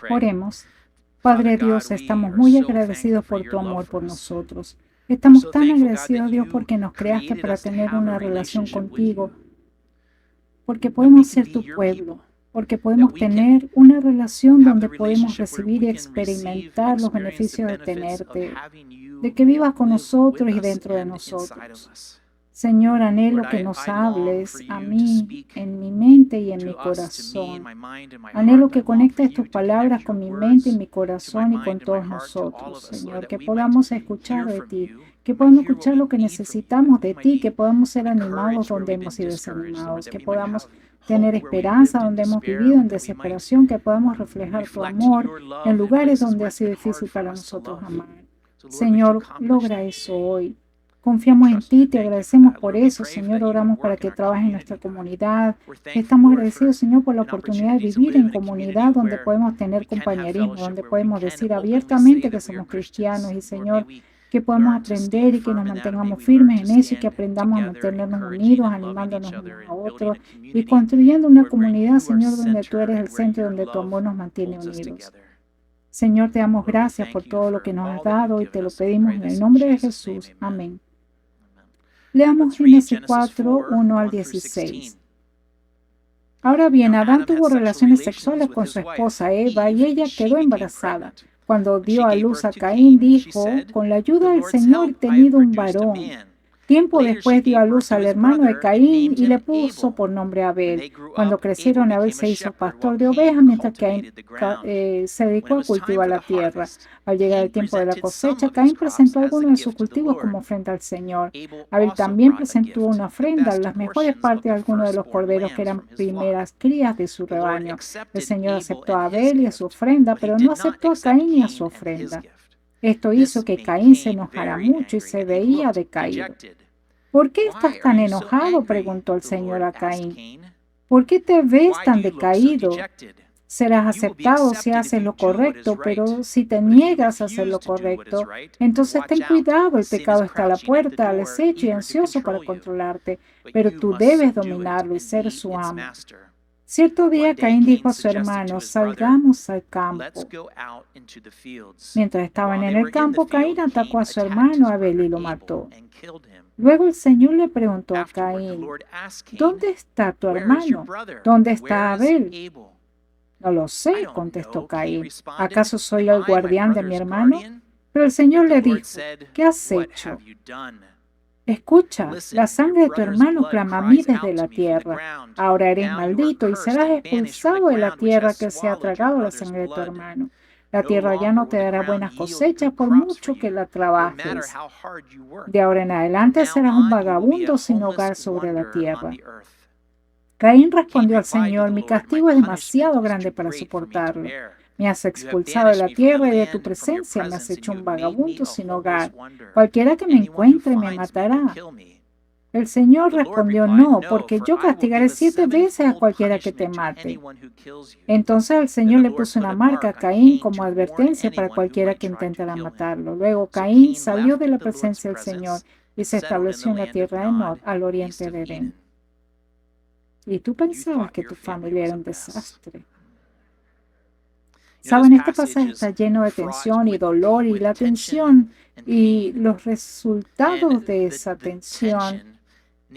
Oremos. Padre Dios, estamos muy agradecidos por tu amor por nosotros. Estamos tan agradecidos, Dios, porque nos creaste para tener una relación contigo, porque podemos ser tu pueblo, porque podemos tener una relación donde podemos recibir y experimentar los beneficios de tenerte, de que vivas con nosotros y dentro de nosotros. Señor, anhelo que nos hables a mí, en mi mente y en mi corazón. Anhelo que conectes tus palabras con mi mente y mi corazón y con todos nosotros, Señor, que podamos escuchar de ti, que podamos escuchar lo que necesitamos de ti, que podamos ser animados donde hemos sido desanimados, que podamos tener esperanza donde hemos vivido en desesperación, que podamos reflejar tu amor en lugares donde ha sido difícil para nosotros amar. Señor, logra eso hoy. Confiamos en ti, te agradecemos por eso, Señor, oramos para que trabajes en nuestra comunidad. Estamos agradecidos, Señor, por la oportunidad de vivir en comunidad donde podemos tener compañerismo, donde podemos decir abiertamente que somos cristianos y, Señor, que podemos aprender y que nos mantengamos firmes en eso y que aprendamos a mantenernos unidos, animándonos unos a otros y construyendo una comunidad, Señor, donde tú eres el centro, donde tu amor nos mantiene unidos. Señor, te damos gracias por todo lo que nos has dado y te lo pedimos en el nombre de Jesús. Amén. Leamos Génesis 4, 1 al 16. Ahora bien, Adán tuvo relaciones sexuales con su esposa Eva y ella quedó embarazada. Cuando dio a luz a Caín, dijo, con la ayuda del Señor he tenido un varón. Tiempo después dio a luz al hermano de Caín y le puso por nombre Abel. Cuando crecieron, Abel se hizo pastor de ovejas, mientras que Caín se dedicó a cultivar la tierra. Al llegar el tiempo de la cosecha, Caín presentó algunos de sus cultivos como ofrenda al Señor. Abel también presentó una ofrenda, las mejores partes de algunos de los corderos que eran primeras crías de su rebaño. El Señor aceptó a Abel y a su ofrenda, pero no aceptó a Caín y a su ofrenda. Esto hizo que Caín se enojara mucho y se veía decaído. ¿Por qué estás tan enojado?, preguntó el Señor a Caín. ¿Por qué te ves tan decaído? Serás aceptado si haces lo correcto, pero si te niegas a hacer lo correcto, entonces ten cuidado, el pecado está a la puerta, al acecho y ansioso para controlarte, pero tú debes dominarlo y ser su amo. Cierto día Caín dijo a su hermano, salgamos al campo. Mientras estaban en el campo, Caín atacó a su hermano Abel y lo mató. Luego el Señor le preguntó a Caín, ¿dónde está tu hermano? ¿Dónde está Abel? No lo sé, contestó Caín. ¿Acaso soy el guardián de mi hermano? Pero el Señor le dijo, ¿qué has hecho? Escucha, la sangre de tu hermano clama a mí desde la tierra. Ahora eres maldito y serás expulsado de la tierra que se ha tragado la sangre de tu hermano. La tierra ya no te dará buenas cosechas por mucho que la trabajes. De ahora en adelante serás un vagabundo sin hogar sobre la tierra. Caín respondió al Señor, mi castigo es demasiado grande para soportarlo. Me has expulsado de la tierra y de tu presencia me has hecho un vagabundo sin hogar. Cualquiera que me encuentre me matará. El Señor respondió, no, porque yo castigaré 7 veces a cualquiera que te mate. Entonces el Señor le puso una marca a Caín como advertencia para cualquiera que intentara matarlo. Luego Caín salió de la presencia del Señor y se estableció en la tierra de Nod, al oriente de Edén. Y tú pensabas que tu familia era un desastre. Saben, este pasaje está lleno de tensión y dolor, y la tensión y los resultados de esa tensión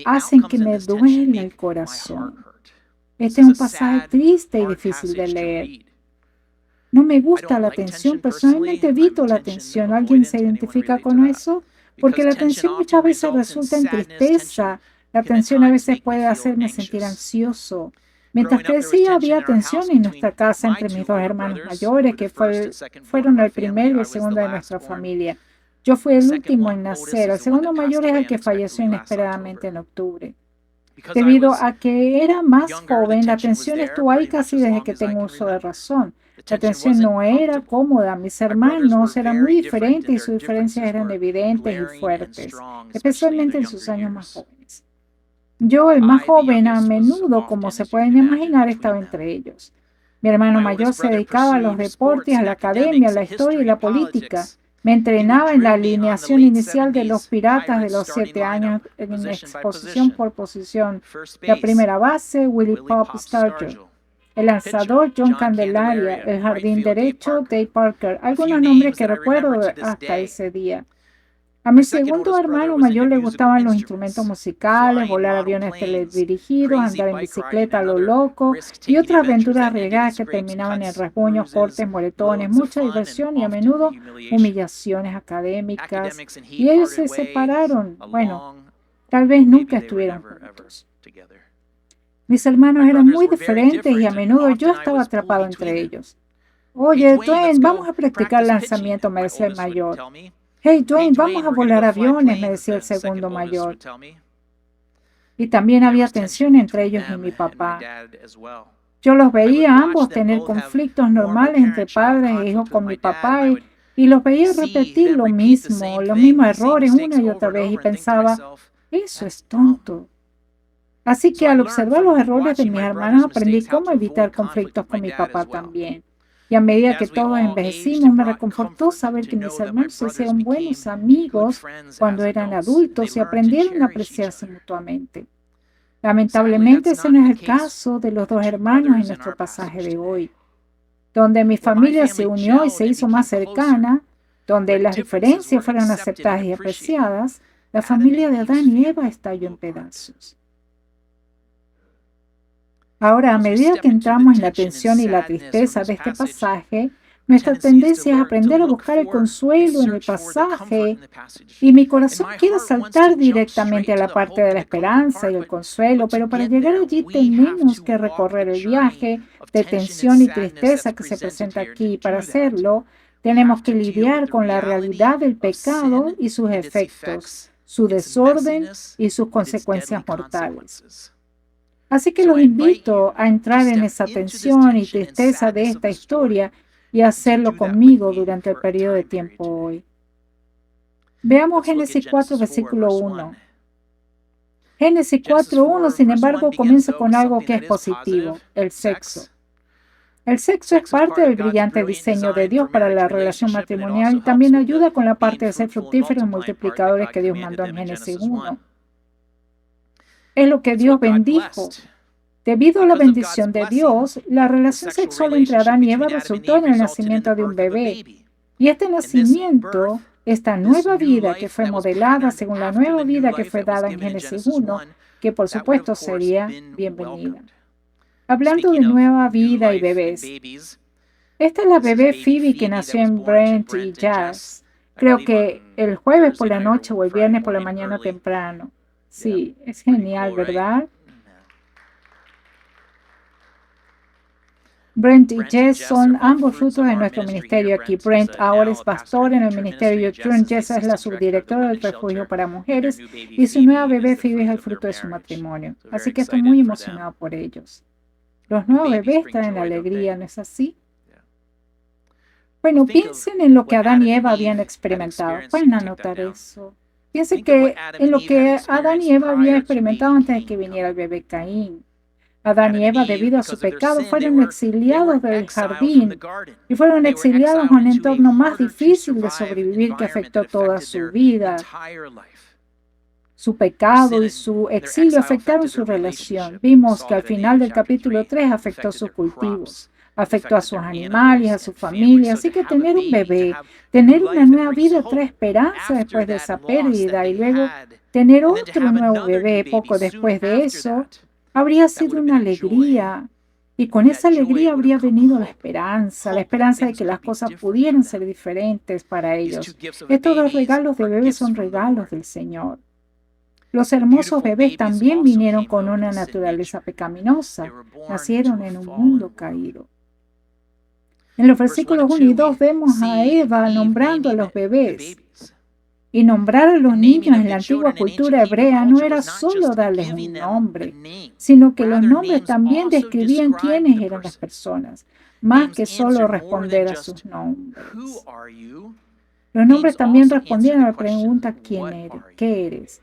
hacen que me duele el corazón. Este es un pasaje triste y difícil de leer. No me gusta la tensión, personalmente evito la tensión. ¿Alguien se identifica con eso? Porque la tensión muchas veces resulta en tristeza. La tensión a veces puede hacerme sentir ansioso. Mientras crecía, había tensión en nuestra casa entre mis 2 hermanos mayores, que fueron el primero y el segundo de nuestra familia. Yo fui el último en nacer. El segundo mayor es el que falleció inesperadamente en octubre. Debido a que era más joven, la tensión estuvo ahí casi desde que tengo uso de razón. La tensión no era cómoda. Mis hermanos eran muy diferentes y sus diferencias eran evidentes y fuertes, especialmente en sus años más jóvenes. Yo, el más joven, a menudo, como se pueden imaginar, estaba entre ellos. Mi hermano mayor se dedicaba a los deportes, a la academia, a la historia y la política. Me entrenaba en la alineación inicial de los Piratas de los 7 años en exposición por posición. La primera base, Willie Pop Stargell. el lanzador John Candelaria, el jardín derecho Dave Parker, algunos nombres que recuerdo hasta ese día. A mi segundo hermano mayor le gustaban los instrumentos musicales, volar aviones teledirigidos, andar en bicicleta a lo loco y otras aventuras arriesgadas que terminaban en rasguños, cortes, moretones, mucha diversión y a menudo humillaciones académicas. Y ellos se separaron. Bueno, tal vez nunca estuvieron juntos. Mis hermanos eran muy diferentes y a menudo yo estaba atrapado entre ellos. Oye, Dwayne, vamos a practicar lanzamiento, me decía el mayor. Hey, Dwayne, vamos a volar aviones, me decía el segundo mayor. Y también había tensión entre ellos y mi papá. Yo los veía a ambos tener conflictos normales entre padres e hijos con mi papá y los veía repetir lo mismo, los mismos errores una y otra vez y pensaba, eso es tonto. Así que al observar los errores de mis hermanos aprendí cómo evitar conflictos con mi papá también. Y a medida que todos envejecimos, me reconfortó saber que mis hermanos se hicieron buenos amigos cuando eran adultos y aprendieron a apreciarse mutuamente. Lamentablemente, ese no es el caso de los dos hermanos en nuestro pasaje de hoy. Donde mi familia se unió y se hizo más cercana, donde las diferencias fueron aceptadas y apreciadas, la familia de Adán y Eva estalló en pedazos. Ahora, a medida que entramos en la tensión y la tristeza de este pasaje, nuestra tendencia es aprender a buscar el consuelo en el pasaje y mi corazón quiere saltar directamente a la parte de la esperanza y el consuelo, pero para llegar allí tenemos que recorrer el viaje de tensión y tristeza que se presenta aquí. Para hacerlo, tenemos que lidiar con la realidad del pecado y sus efectos, su desorden y sus consecuencias mortales. Así que los invito a entrar en esa tensión y tristeza de esta historia y hacerlo conmigo durante el periodo de tiempo hoy. Veamos Génesis 4, versículo 1. Génesis 4:1, sin embargo, comienza con algo que es positivo, el sexo. El sexo es parte del brillante diseño de Dios para la relación matrimonial y también ayuda con la parte de ser fructíferos y multiplicadores que Dios mandó en Génesis 1. Es lo que Dios bendijo. Debido a la bendición de Dios, la relación sexual entre Adán y Eva resultó en el nacimiento de un bebé. Y este nacimiento, esta nueva vida que fue modelada según la nueva vida que fue dada en Génesis 1, que por supuesto sería bienvenida. Hablando de nueva vida y bebés, esta es la bebé Phoebe que nació en Brent y Jazz. Creo que el jueves por la noche o el viernes por la mañana temprano. Sí, es genial, ¿verdad? Brent y Jess son ambos frutos de nuestro ministerio aquí. Brent ahora es pastor en el ministerio Turn. Jess es la subdirectora del refugio para mujeres y su nueva bebé Phoebe es el fruto de su matrimonio. Así que estoy muy emocionado por ellos. Los nuevos bebés traen alegría, ¿no es así? Bueno, piensen en lo que Adán y Eva habían experimentado. Pueden anotar eso. Piensen en lo que Adán y Eva habían experimentado antes de que viniera el bebé Caín. Adán y Eva, debido a su pecado, fueron exiliados del jardín y fueron exiliados a un entorno más difícil de sobrevivir que afectó toda su vida. Su pecado y su exilio afectaron su relación. Vimos que al final del capítulo 3 afectó sus cultivos, afectó a sus animales, a su familia. Así que tener un bebé, tener una nueva vida trae esperanza después de esa pérdida y luego tener otro nuevo bebé poco después de eso habría sido una alegría. Y con esa alegría habría venido la esperanza de que las cosas pudieran ser diferentes para ellos. Estos dos regalos de bebés son regalos del Señor. Los hermosos bebés también vinieron con una naturaleza pecaminosa. Nacieron en un mundo caído. En los versículos 1 y 2 vemos a Eva nombrando a los bebés. Y nombrar a los niños en la antigua cultura hebrea no era solo darles un nombre, sino que los nombres también describían quiénes eran las personas, más que solo responder a sus nombres. Los nombres también respondían a la pregunta ¿quién eres? ¿Qué eres?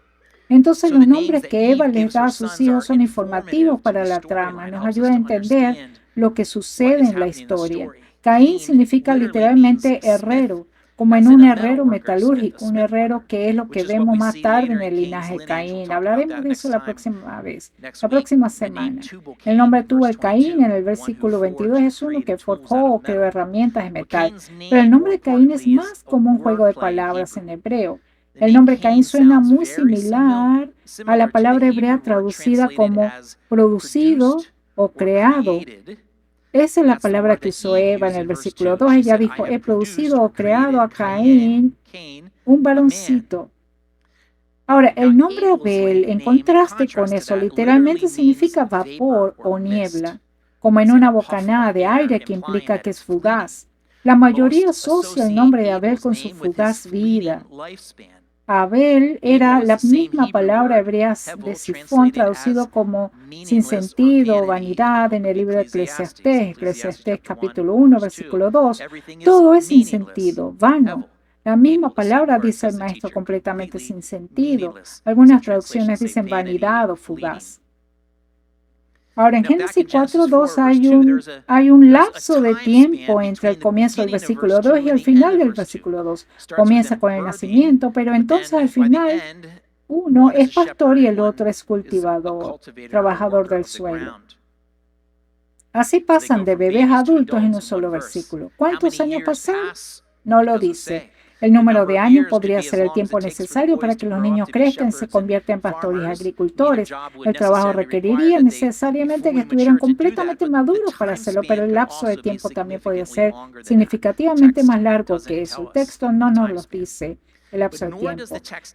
Entonces los nombres que Eva les da a sus hijos son informativos para la trama, nos ayudan a entender lo que sucede en la historia. Caín significa literalmente herrero. como en un herrero metalúrgico, un herrero que es lo que vemos más tarde en el linaje de Caín. Hablaremos de eso la próxima vez, la próxima semana. El nombre Tubal Caín en el versículo 22 es uno que forjó o creó herramientas de metal, pero el nombre de Caín es más como un juego de palabras en hebreo. El nombre Caín suena muy similar a la palabra hebrea traducida como producido o creado. Esa es la palabra que usó Eva en el versículo 2. Ella dijo, he producido o creado a Caín, un varoncito. Ahora, el nombre Abel, en contraste con eso, literalmente significa vapor o niebla, como en una bocanada de aire que implica que es fugaz. La mayoría asocia el nombre de Abel con su fugaz vida. Abel era la misma palabra hebrea de sifón, traducido como sin sentido o vanidad en el libro de Eclesiastés capítulo 1, versículo 2. Todo es sin sentido, vano. La misma palabra dice el maestro completamente sin sentido. Algunas traducciones dicen vanidad o fugaz. Ahora, en Génesis 4:2 hay un lapso de tiempo entre el comienzo del versículo 2 y el final del versículo 2. Comienza con el nacimiento, pero entonces al final uno es pastor y el otro es cultivador, trabajador del suelo. Así pasan de bebés a adultos en un solo versículo. ¿Cuántos años pasaron? No lo dice. El número de años podría ser el tiempo necesario para que los niños crezcan y se conviertan en pastores y agricultores. El trabajo requeriría necesariamente que estuvieran completamente maduros para hacerlo, pero el lapso de tiempo también podría ser significativamente más largo que eso. El texto no nos lo dice, el lapso de tiempo.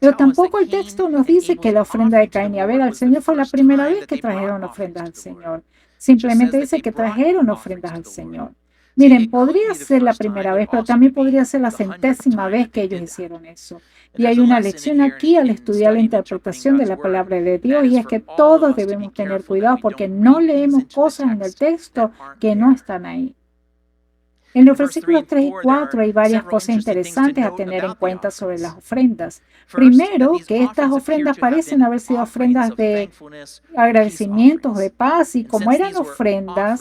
Pero tampoco el texto nos dice que la ofrenda de Caín y Abel al Señor fue la primera vez que trajeron ofrendas al Señor. Simplemente dice que trajeron ofrendas al Señor. Miren, podría ser la primera vez, pero también podría ser la 100ª vez que ellos hicieron eso. Y hay una lección aquí al estudiar la interpretación de la palabra de Dios, y es que todos debemos tener cuidado porque no leemos cosas en el texto que no están ahí. En los versículos 3 y 4 hay varias cosas interesantes a tener en cuenta sobre las ofrendas. Primero, que estas ofrendas parecen haber sido ofrendas de agradecimientos, de paz, y como eran ofrendas,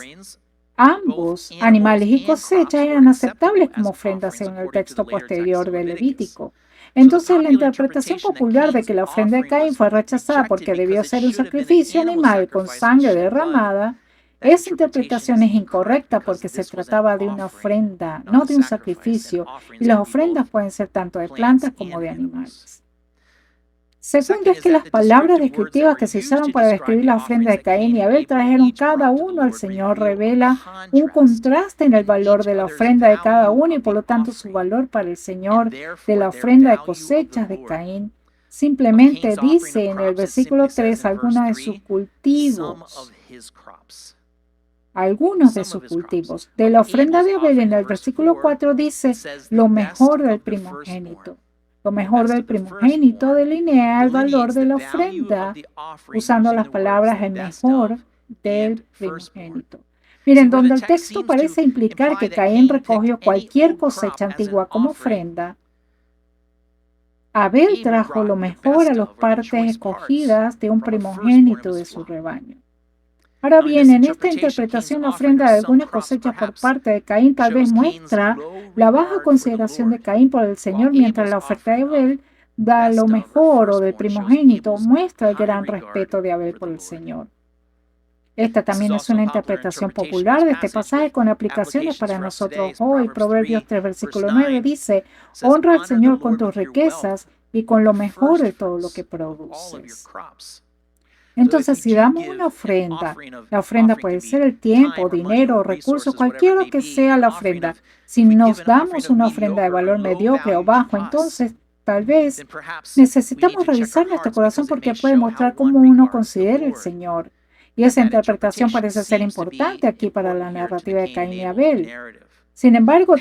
ambos, animales y cosechas, eran aceptables como ofrendas según el texto posterior de Levítico. Entonces, la interpretación popular de que la ofrenda de Caín fue rechazada porque debió ser un sacrificio animal con sangre derramada, esa interpretación es incorrecta porque se trataba de una ofrenda, no de un sacrificio, y las ofrendas pueden ser tanto de plantas como de animales. Segundo es que las palabras descriptivas que se usaron para describir la ofrenda de Caín y Abel trajeron cada uno al Señor, revela un contraste en el valor de la ofrenda de cada uno y por lo tanto su valor para el Señor de la ofrenda de cosechas de Caín. Simplemente dice en el versículo 3 algunos de sus cultivos. De la ofrenda de Abel en el versículo 4 dice lo mejor del primogénito. Lo mejor del primogénito delinea el valor de la ofrenda, usando las palabras el mejor del primogénito. Miren, donde el texto parece implicar que Caín recogió cualquier cosecha antigua como ofrenda, Abel trajo lo mejor a las partes escogidas de un primogénito de su rebaño. Ahora bien, en esta interpretación, la ofrenda de algunas cosechas por parte de Caín tal vez muestra la baja consideración de Caín por el Señor, mientras la oferta de Abel da lo mejor o del primogénito, muestra el gran respeto de Abel por el Señor. Esta también es una interpretación popular de este pasaje con aplicaciones para nosotros hoy. Proverbios 3, versículo 9 dice, honra al Señor con tus riquezas y con lo mejor de todo lo que produces. Entonces, si damos una ofrenda, la ofrenda puede ser el tiempo, dinero, recursos, cualquiera que sea la ofrenda. Si nos damos una ofrenda de valor mediocre o bajo, entonces tal vez necesitamos revisar nuestro corazón porque puede mostrar cómo uno considera el Señor. Y esa interpretación parece ser importante aquí para la narrativa de Caín y Abel. Sin embargo,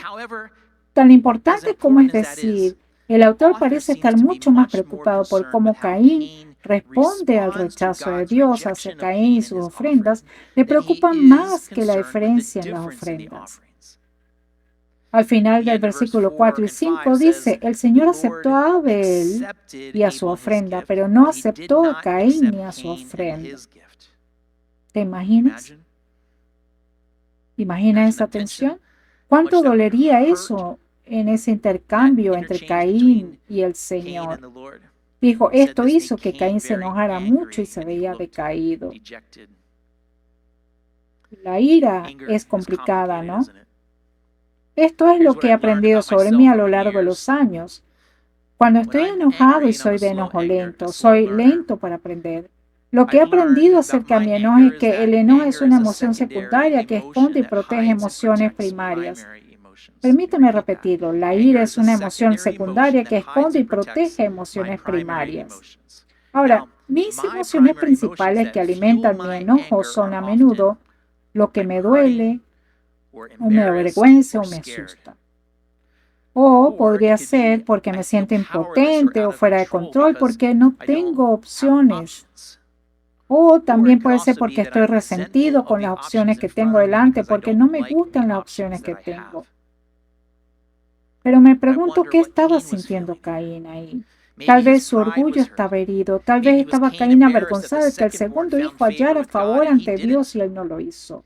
tan importante como es decir, el autor parece estar mucho más preocupado por cómo Caín responde al rechazo de Dios hacia Caín y sus ofrendas, le preocupa más que la diferencia en las ofrendas. Al final del versículo 4 y 5 dice, el Señor aceptó a Abel y a su ofrenda, pero no aceptó a Caín ni a su ofrenda. ¿Te imaginas? ¿Imaginas esa tensión? ¿Cuánto dolería eso en ese intercambio entre Caín y el Señor. Dijo, esto hizo que Caín se enojara mucho y se veía decaído. La ira es complicada, ¿no? Esto es lo que he aprendido sobre mí a lo largo de los años. Cuando estoy enojado y soy de enojo lento, soy lento para aprender. Lo que he aprendido acerca de mi enojo es que el enojo es una emoción secundaria que esconde y protege emociones primarias. Permítame repetirlo, la ira es una emoción secundaria que esconde y protege emociones primarias. Ahora, mis emociones principales que alimentan mi enojo son a menudo lo que me duele, o me avergüenza o me asusta. O podría ser porque me siento impotente o fuera de control porque no tengo opciones. O también puede ser porque estoy resentido con las opciones que tengo delante, porque no me gustan las opciones que tengo. Pero me pregunto qué estaba sintiendo Caín ahí. Tal vez su orgullo estaba herido, tal vez estaba Caín avergonzado de que el segundo hijo hallara favor ante Dios y él no lo hizo.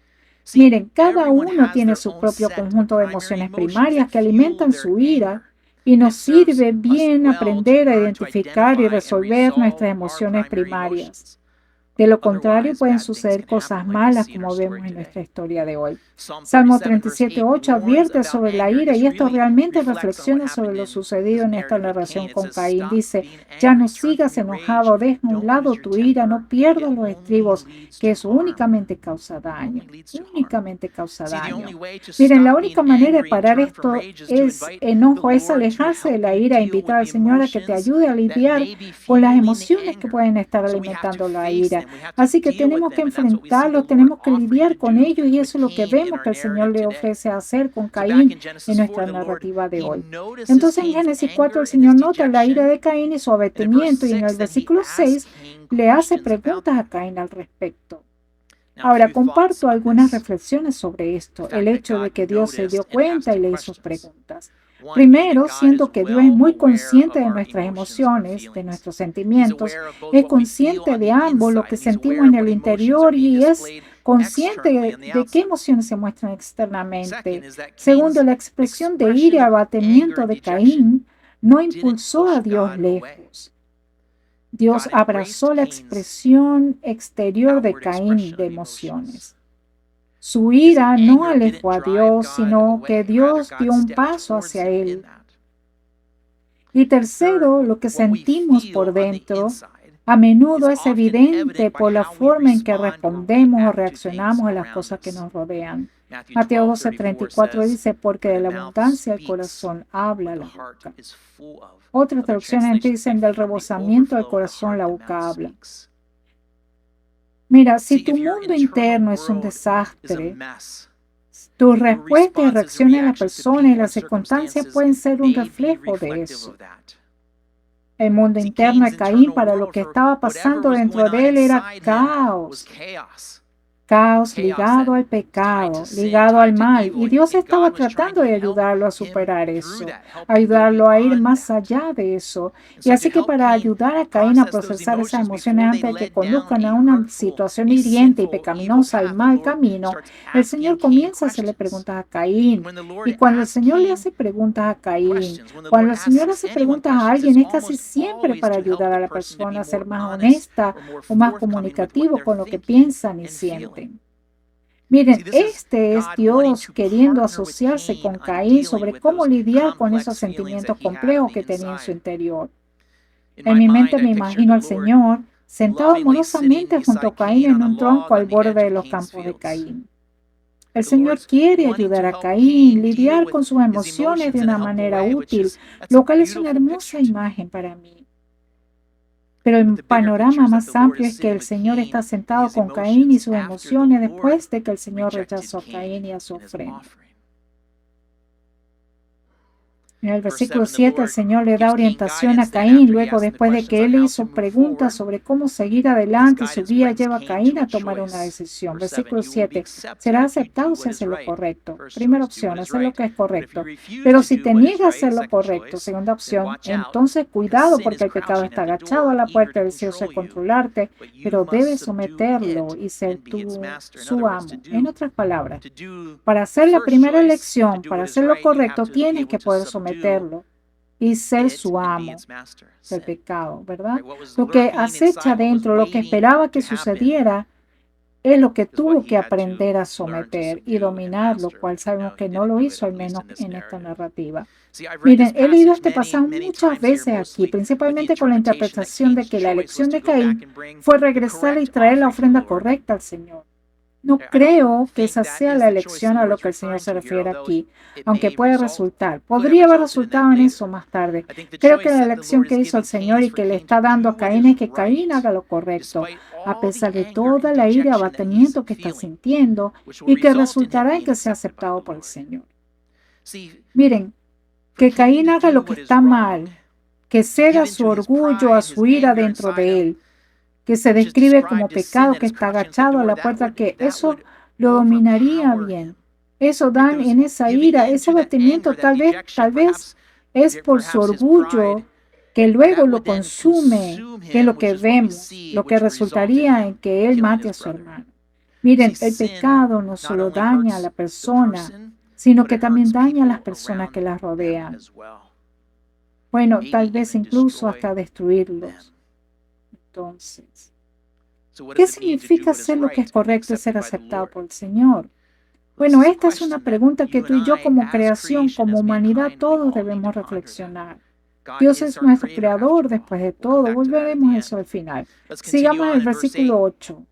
Miren, cada uno tiene su propio conjunto de emociones primarias que alimentan su ira y nos sirve bien aprender a identificar y resolver nuestras emociones primarias. De lo contrario, pueden suceder cosas malas como vemos en nuestra historia de hoy. Salmo 37:8 advierte sobre la ira y esto realmente reflexiona sobre lo sucedido en esta narración con Caín. Dice, ya no sigas enojado, deja a un lado tu ira, no pierdas los estribos, que eso únicamente causa daño. Únicamente causa daño. Miren, la única manera de parar esto enojo es alejarse de la ira e invitar al Señor a que te ayude a lidiar con las emociones que pueden estar alimentando la ira. Así que tenemos que enfrentarlos, tenemos que lidiar con ellos y eso es lo que vemos que el Señor le ofrece hacer con Caín en nuestra narrativa de hoy. Entonces en Génesis 4 el Señor nota la ira de Caín y su abatimiento y en el versículo 6 le hace preguntas a Caín al respecto. Ahora comparto algunas reflexiones sobre esto, el hecho de que Dios se dio cuenta y le hizo preguntas. Primero, siendo que Dios es muy consciente de nuestras emociones, de nuestros sentimientos, es consciente de ambos, lo que sentimos en el interior y es consciente de qué emociones se muestran externamente. Segundo, la expresión de ira y abatimiento de Caín no impulsó a Dios lejos. Dios abrazó la expresión exterior de Caín de emociones. Su ira no alejó a Dios, sino que Dios dio un paso hacia él. Y tercero, lo que sentimos por dentro a menudo es evidente por la forma en que respondemos o reaccionamos a las cosas que nos rodean. Mateo 12:34 dice, porque de la abundancia del corazón habla la boca. Otras traducciones dicen, del rebosamiento del corazón la boca habla. Mira, si tu mundo interno es un desastre, tus respuestas y reacciones a las personas y las circunstancias pueden ser un reflejo de eso. El mundo interno de Caín para lo que estaba pasando dentro de él era caos. Caos ligado al pecado, ligado al mal. Y Dios estaba tratando de ayudarlo a superar eso, ayudarlo a ir más allá de eso. Y así que para ayudar a Caín a procesar esas emociones antes de que conduzcan a una situación hiriente y pecaminosa al mal camino, el Señor comienza a hacerle preguntas a Caín. Y cuando el Señor le hace preguntas a Caín, cuando el Señor hace preguntas a alguien, es casi siempre para ayudar a la persona a ser más honesta o más comunicativo con lo que piensan y sienten. Miren, este es Dios queriendo asociarse con Caín sobre cómo lidiar con esos sentimientos complejos que tenía en su interior. En mi mente me imagino al Señor sentado amorosamente junto a Caín en un tronco al borde de los campos de Caín. El Señor quiere ayudar a Caín a lidiar con sus emociones de una manera útil, lo cual es una hermosa imagen para mí. Pero el panorama más amplio es que el Señor está sentado con Caín y sus emociones después de que el Señor rechazó a Caín y a su ofrenda. En el versículo 7, el Señor le da orientación a Caín, luego después de que él le hizo preguntas sobre cómo seguir adelante y su guía lleva a Caín a tomar una decisión. Versículo 7, será aceptado si hace lo correcto. Primera opción, hacer lo que es correcto. Pero si te niegas a hacer lo correcto, segunda opción, entonces cuidado porque el pecado está agachado a la puerta, deseoso de controlarte, pero debes someterlo y ser tú su amo. En otras palabras, para hacer la primera elección, para hacer lo correcto, tienes que poder someterlo y ser su amo del pecado, ¿verdad? Lo que acecha adentro, lo que esperaba que sucediera, es lo que tuvo que aprender a someter y dominar, lo cual sabemos que no lo hizo, al menos en esta narrativa. Miren, he leído este pasaje muchas veces aquí, principalmente con la interpretación de que la elección de Caín fue regresar y traer la ofrenda correcta al Señor. No creo que esa sea la elección a lo que el Señor se refiere aquí, aunque podría haber resultado en eso más tarde. Creo que la elección que hizo el Señor y que le está dando a Caín es que Caín haga lo correcto, a pesar de toda la ira y abatimiento que está sintiendo y que resultará en que sea aceptado por el Señor. Miren, que Caín haga lo que está mal, que ceda su orgullo a su ira dentro de él, que se describe como pecado que está agachado a la puerta, que eso lo dominaría bien. Eso dan en esa ira, ese abatimiento tal vez es por su orgullo que luego lo consume, que es lo que vemos, lo que resultaría en que él mate a su hermano. Miren, el pecado no solo daña a la persona, sino que también daña a las personas que las rodean. Bueno, tal vez incluso hasta destruirlos. Entonces, ¿qué significa hacer lo que es correcto y ser aceptado por el Señor? Bueno, esta es una pregunta que tú y yo como creación, como humanidad, todos debemos reflexionar. Dios es nuestro creador después de todo. Volveremos a eso al final. Sigamos el versículo 8.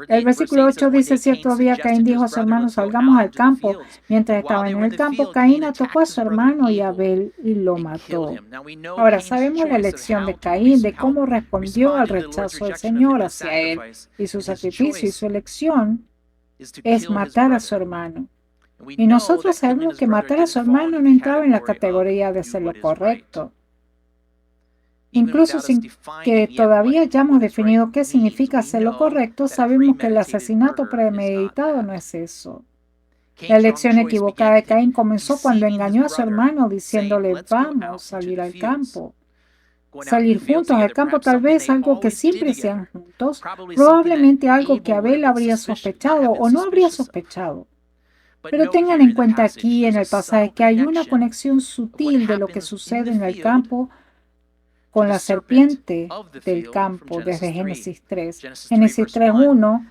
El versículo 8 dice, cierto día Caín dijo a su hermano, salgamos al campo. Mientras estaban en el campo, Caín atacó a su hermano y Abel y lo mató. Ahora, sabemos la lección de Caín, de cómo respondió al rechazo del Señor hacia él y su sacrificio, y su elección es matar a su hermano. Y nosotros sabemos que matar a su hermano no entraba en la categoría de hacer lo correcto. Incluso sin que todavía hayamos definido qué significa hacer lo correcto, sabemos que el asesinato premeditado no es eso. La elección equivocada de Caín comenzó cuando engañó a su hermano diciéndole, vamos a salir al campo. Salir juntos al campo, tal vez algo que siempre sean juntos, probablemente algo que Abel habría sospechado o no habría sospechado. Pero tengan en cuenta aquí en el pasaje que hay una conexión sutil de lo que sucede en el campo con la serpiente del campo desde Génesis 3. Génesis 3:1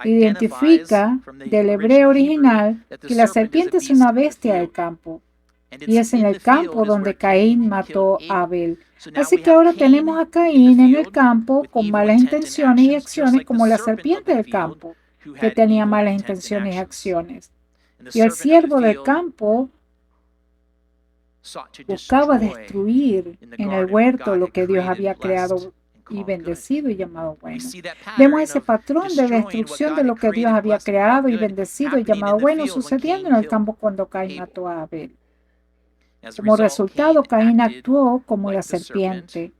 identifica del hebreo original que la serpiente es una bestia del campo. Y es en el campo donde Caín mató a Abel. Así que ahora tenemos a Caín en el campo con malas intenciones y acciones como la serpiente del campo, que tenía malas intenciones y acciones. Y el siervo del campo buscaba destruir en el huerto lo que Dios había creado y bendecido y llamado bueno. Vemos ese patrón de destrucción de lo que Dios había creado y bendecido y llamado bueno sucediendo en el campo cuando Caín mató a Abel. Como resultado, Caín actuó como la serpiente.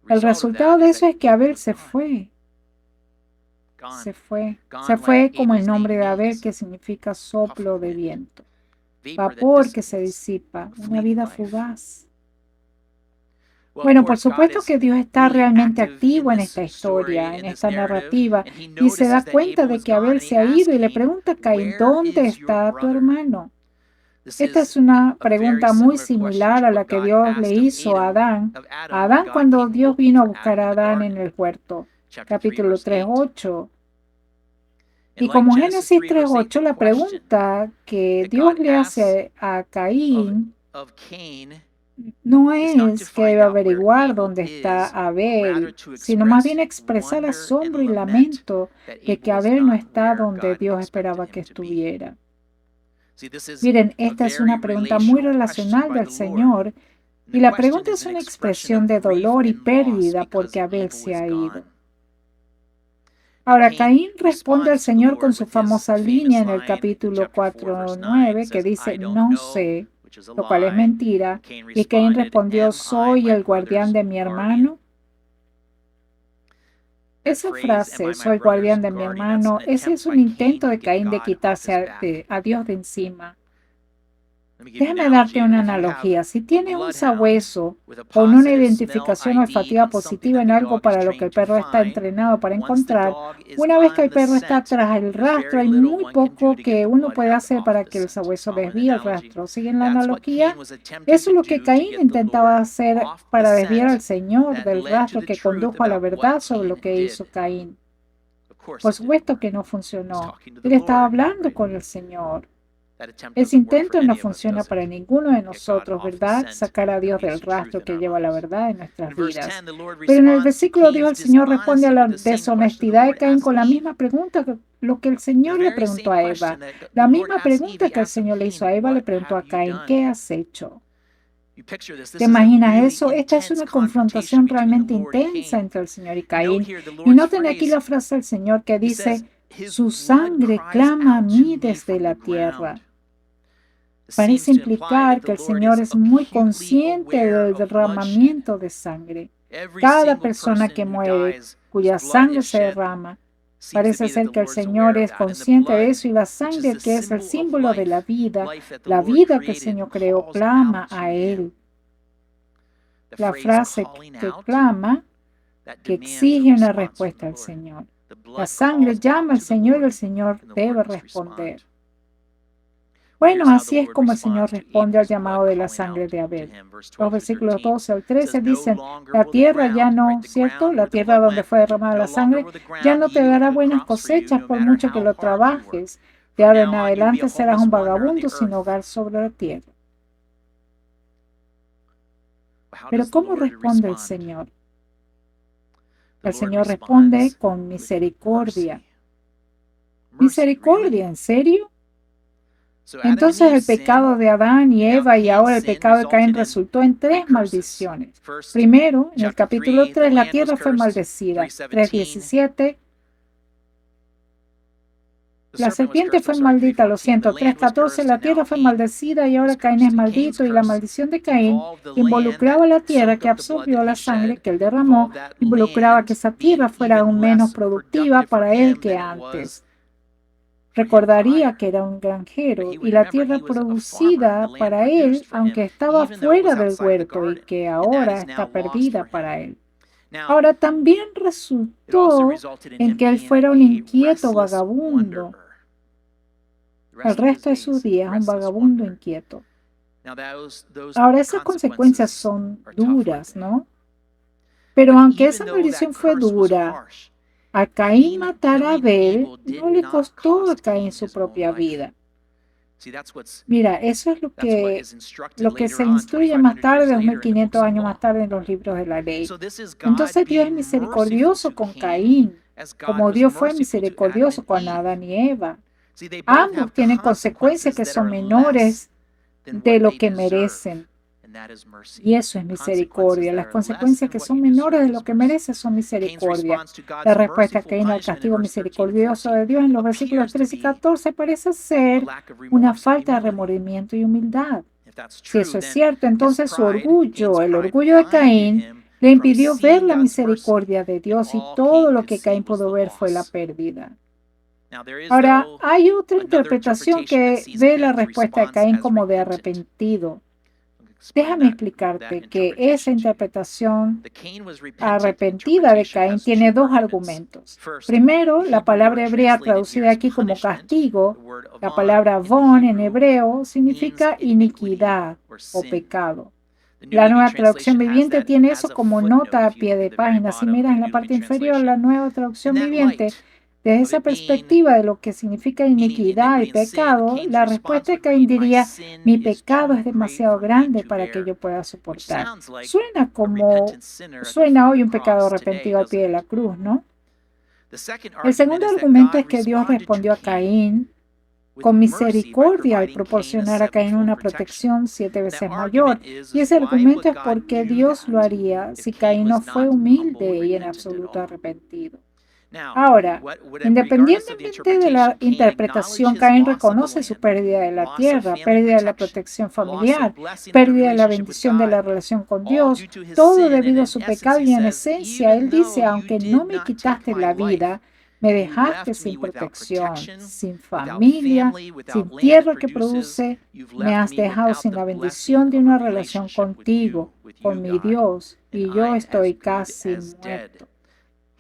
El resultado de eso es que Abel se fue. Se fue como el nombre de Abel, que significa soplo de viento. Vapor que se disipa, una vida fugaz. Bueno, por supuesto que Dios está realmente activo en esta historia, en esta narrativa, y se da cuenta de que Abel se ha ido y le pregunta a Caín, ¿dónde está tu hermano? Esta es una pregunta muy similar a la que Dios le hizo a Adán. A Adán cuando Dios vino a buscar a Adán en el huerto. Capítulo 3:8. Y como Génesis 3:8, la pregunta que Dios le hace a Caín no es que debe averiguar dónde está Abel, sino más bien expresar asombro y lamento de que Abel no está donde Dios esperaba que estuviera. Miren, esta es una pregunta muy relacional del Señor y la pregunta es una expresión de dolor y pérdida porque Abel se ha ido. Ahora, Caín responde al Señor con su famosa línea en el capítulo 4:9 que dice, no sé, lo cual es mentira. Y Caín respondió, ¿soy el guardián de mi hermano? Esa frase, soy guardián de mi hermano, ese es un intento de Caín de quitarse a Dios de encima. Déjame darte una analogía. Si tienes un sabueso con una identificación olfativa positiva en algo para lo que el perro está entrenado para encontrar, una vez que el perro está tras el rastro, hay muy poco que uno puede hacer para que el sabueso desvíe el rastro. ¿Siguen la analogía? Eso es lo que Caín intentaba hacer para desviar al Señor del rastro que condujo a la verdad sobre lo que hizo Caín. Por supuesto que no funcionó. Él estaba hablando con el Señor. Ese intento no funciona para ninguno de nosotros, ¿verdad? Sacar a Dios del rastro que lleva la verdad en nuestras vidas. Pero en el versículo 10 el Señor responde a la deshonestidad de Caín con la misma pregunta lo que el Señor le preguntó a Eva. La misma pregunta que el Señor le hizo a Eva le preguntó a Caín, ¿qué has hecho? ¿Te imaginas eso? Esta es una confrontación realmente intensa entre el Señor y Caín. Y noten aquí la frase del Señor que dice, su sangre clama a mí desde la tierra. Parece implicar que el Señor es muy consciente del derramamiento de sangre. Cada persona que muere, cuya sangre se derrama, parece ser que el Señor es consciente de eso y la sangre, que es el símbolo de la vida que el Señor creó, clama a Él. La frase que clama, que exige una respuesta al Señor. La sangre llama al Señor y el Señor debe responder. Bueno, así es como el Señor responde al llamado de la sangre de Abel. Los versículos 12 al 13 dicen, la tierra ya no, ¿cierto? La tierra donde fue derramada la sangre ya no te dará buenas cosechas por mucho que lo trabajes. De ahora en adelante serás un vagabundo sin hogar sobre la tierra. Pero ¿cómo responde el Señor? El Señor responde con misericordia. ¿Misericordia? ¿En serio? Entonces el pecado de Adán y Eva y ahora el pecado de Caín resultó en tres maldiciones. Primero, en el capítulo 3, la tierra fue maldecida. 3:17. La serpiente fue maldita, lo siento. 3:14, la tierra fue maldecida y ahora Caín es maldito. Y la maldición de Caín involucraba la tierra que absorbió la sangre que él derramó, involucraba que esa tierra fuera aún menos productiva para él que antes. Recordaría que era un granjero y la tierra producida para él, aunque estaba fuera del huerto y que ahora está perdida para él. Ahora también resultó en que él fuera un inquieto vagabundo. El resto de sus días, un vagabundo inquieto. Ahora esas consecuencias son duras, ¿no? Pero aunque esa maldición fue dura, a Caín matar a Abel no le costó a Caín su propia vida. Mira, eso es lo que se instruye más tarde, 2500 años más tarde en los libros de la ley. Entonces Dios es misericordioso con Caín, como Dios fue misericordioso con Adán y Eva. Ambos tienen consecuencias que son menores de lo que merecen. Y eso es misericordia. Las consecuencias que son menores de lo que merece son misericordia. La respuesta a Caín al castigo misericordioso de Dios en los versículos 13 y 14 parece ser una falta de remordimiento y humildad. Si eso es cierto, entonces su orgullo, el orgullo de Caín, le impidió ver la misericordia de Dios y todo lo que Caín pudo ver fue la pérdida. Ahora, hay otra interpretación que ve la respuesta de Caín como de arrepentido. Déjame explicarte que esa interpretación arrepentida de Caín tiene dos argumentos. Primero, la palabra hebrea traducida aquí como castigo, la palabra von en hebreo significa iniquidad o pecado. La nueva traducción viviente tiene eso como nota a pie de página. Si miras en la parte inferior, la nueva traducción viviente, desde esa perspectiva de lo que significa iniquidad y pecado, la respuesta de Caín diría, mi pecado es demasiado grande para que yo pueda soportar. Suena hoy un pecado arrepentido al pie de la cruz, ¿no? El segundo argumento es que Dios respondió a Caín con misericordia al proporcionar a Caín una protección 7 veces mayor. Y ese argumento es porque Dios lo haría si Caín no fue humilde y en absoluto arrepentido. Ahora, independientemente de la interpretación, Caín reconoce su pérdida de la tierra, pérdida de la protección familiar, pérdida de la bendición de la relación con Dios, todo debido a su pecado y en esencia, él dice, aunque no me quitaste la vida, me dejaste sin protección, sin familia, sin tierra que produce, me has dejado sin la bendición de una relación contigo, con mi Dios, y yo estoy casi muerto.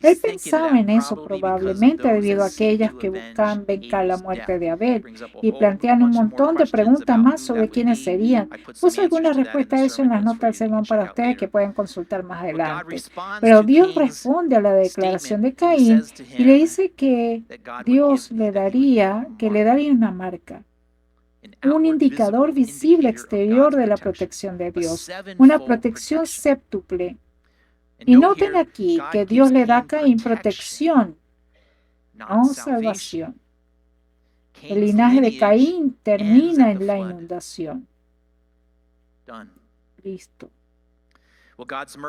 Él pensaba en eso probablemente debido a aquellas que buscan vengar la muerte de Abel y plantean un montón de preguntas más sobre quiénes serían. Puse alguna respuesta a eso en las notas del sermón para ustedes que pueden consultar más adelante. Pero Dios responde a la declaración de Caín y le dice que Dios le daría una marca, un indicador visible exterior de la protección de Dios, una protección séptuple. Y noten aquí que Dios le da a Caín protección, no salvación. El linaje de Caín termina en la inundación. Listo.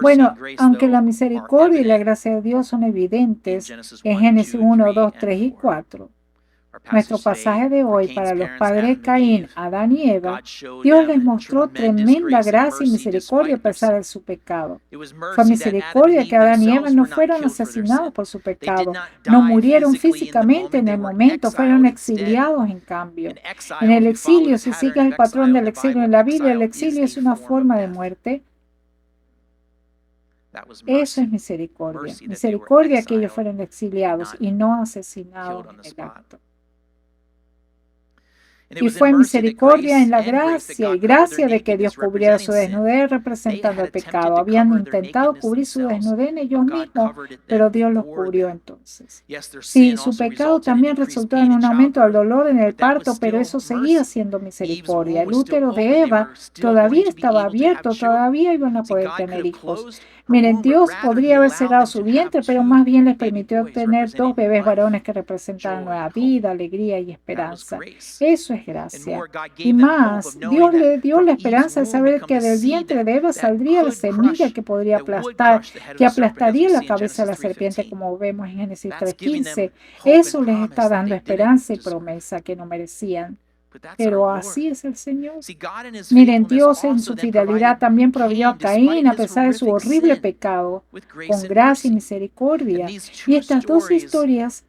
Bueno, aunque la misericordia y la gracia de Dios son evidentes en Génesis 1, 2, 3 y 4, nuestro pasaje de hoy para los padres de Caín, Adán y Eva, Dios les mostró tremenda gracia y misericordia a pesar de su pecado. Fue misericordia que Adán y Eva no fueron asesinados por su pecado, no murieron físicamente en el momento, fueron exiliados en cambio. En el exilio, si sigues el patrón del exilio en la Biblia, el exilio es una forma de muerte. Eso es misericordia. Misericordia que ellos fueron exiliados y no asesinados en el acto. Y fue misericordia en la gracia y gracia de que Dios cubriera su desnudez representando el pecado. Habían intentado cubrir su desnudez en ellos mismos, pero Dios los cubrió entonces. Sí, su pecado también resultó en un aumento del dolor en el parto, pero eso seguía siendo misericordia. El útero de Eva todavía estaba abierto, todavía iban a poder tener hijos. Miren, Dios podría haber cerrado su vientre, pero más bien les permitió tener dos bebés varones que representaban nueva vida, alegría y esperanza. Eso es gracia. Y más, Dios le dio la esperanza de saber que del vientre de Eva saldría la semilla que podría aplastar, que aplastaría la cabeza de la serpiente, como vemos en Génesis 3:15. Eso les está dando esperanza y promesa que no merecían. Pero así es el Señor. Miren, Dios en su fidelidad también proveyó a Caín a pesar de su horrible pecado, con gracia y misericordia. Y estas dos historias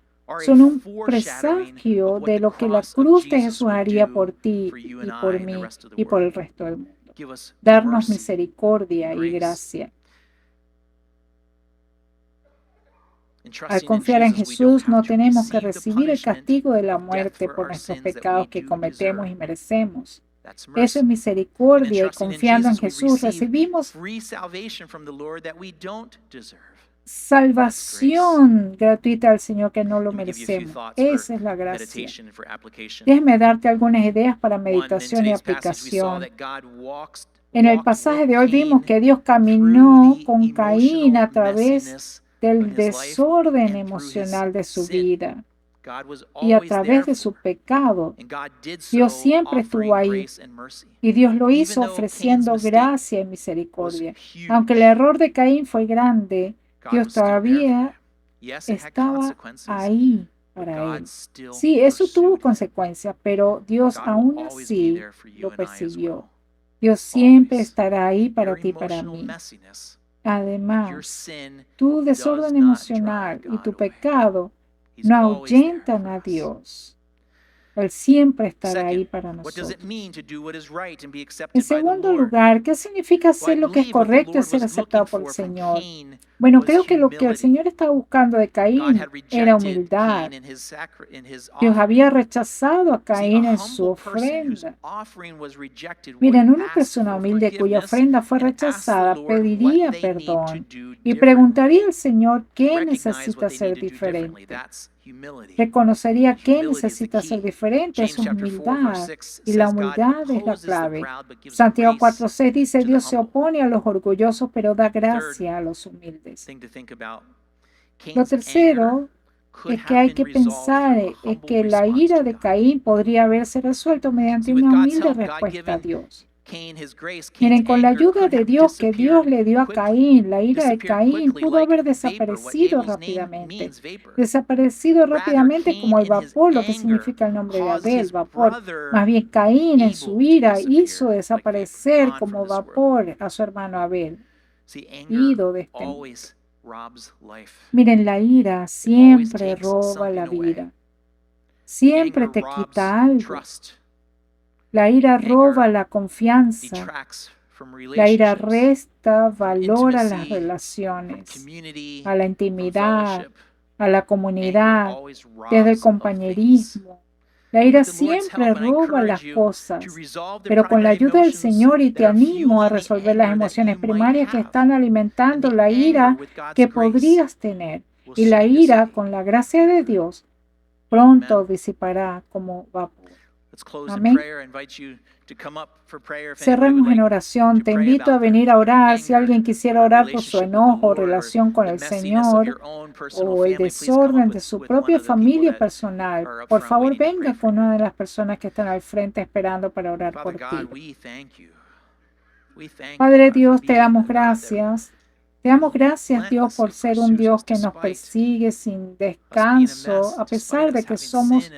son un presagio de lo que la cruz de Jesús haría por ti y por mí y por el resto del mundo. Darnos misericordia y gracia. Al confiar en Jesús, no tenemos que recibir el castigo de la muerte por nuestros pecados que cometemos y merecemos. Eso es misericordia y confiando en Jesús recibimos salvación gratuita al Señor que no lo merecemos. Esa es la gracia. Déjame darte algunas ideas para meditación y aplicación. En el pasaje de hoy vimos que Dios caminó con Caín a través del desorden emocional de su vida y a través de su pecado. Dios siempre estuvo ahí y Dios lo hizo ofreciendo gracia y misericordia. Aunque el error de Caín fue grande, Dios todavía estaba ahí para él. Sí, eso tuvo consecuencias, pero Dios aún así lo persiguió. Dios siempre estará ahí para ti y para mí. Además, tu desorden emocional y tu pecado no ahuyentan a Dios. Él siempre estará ahí para nosotros. En segundo lugar, ¿qué significa hacer lo que es correcto y ser aceptado por el Señor? Bueno, creo que lo que el Señor estaba buscando de Caín era humildad. Dios había rechazado a Caín en su ofrenda. Miren, una persona humilde cuya ofrenda fue rechazada pediría perdón y preguntaría al Señor qué necesita ser diferente. Reconocería que necesita ser diferente, es humildad, y la humildad es la clave. Santiago 4:6 dice, Dios se opone a los orgullosos, pero da gracia a los humildes. Lo tercero es que hay que pensar es que la ira de Caín podría haberse resuelto mediante una humilde respuesta a Dios. Miren, con la ayuda de Dios que Dios le dio a Caín, la ira de Caín pudo haber desaparecido rápidamente. Desaparecido rápidamente como el vapor, lo que significa el nombre de Abel, vapor. Más bien, Caín en su ira hizo desaparecer como vapor a su hermano Abel, ido de este mundo. Miren, la ira siempre roba la vida. Siempre te quita algo. La ira roba la confianza. La ira resta valor a las relaciones, a la intimidad, a la comunidad, desde el compañerismo. La ira siempre roba las cosas, pero con la ayuda del Señor y te animo a resolver las emociones primarias que están alimentando la ira que podrías tener. Y la ira, con la gracia de Dios, pronto disipará como vapor. Amén. Cerremos en oración. Te invito a venir a orar. Si alguien quisiera orar por su enojo, relación con el Señor o el desorden de su propia familia personal, por favor venga con una de las personas que están al frente esperando para orar por ti. Padre Dios, te damos gracias. Te damos gracias, Dios, por ser un Dios que nos persigue sin descanso, a pesar de que somos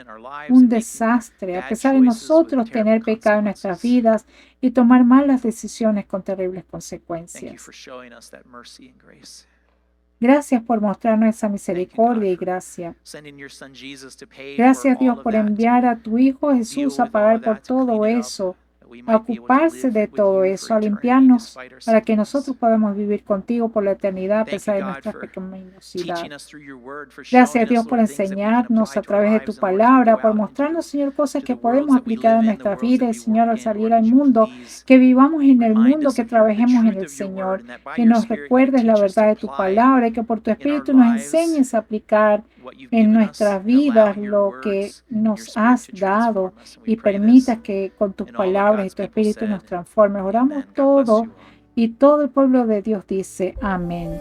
un desastre, a pesar de nosotros tener pecado en nuestras vidas y tomar malas decisiones con terribles consecuencias. Gracias por mostrarnos esa misericordia y gracia. Gracias, Dios, por enviar a tu Hijo Jesús a pagar por todo eso, a ocuparse de todo eso, a limpiarnos para que nosotros podamos vivir contigo por la eternidad a pesar de nuestra pecaminosidad. Gracias, Dios, por enseñarnos a través de tu palabra, por mostrarnos, Señor, cosas que podemos aplicar en nuestra vida y, Señor, al salir al mundo, que vivamos en el mundo, que trabajemos en el Señor, que nos recuerdes la verdad de tu palabra y que por tu Espíritu nos enseñes a aplicar en nuestras vidas lo que nos has dado y permitas que con tus palabras y tu Espíritu nos transforme. Oramos todo y todo el pueblo de Dios dice amén.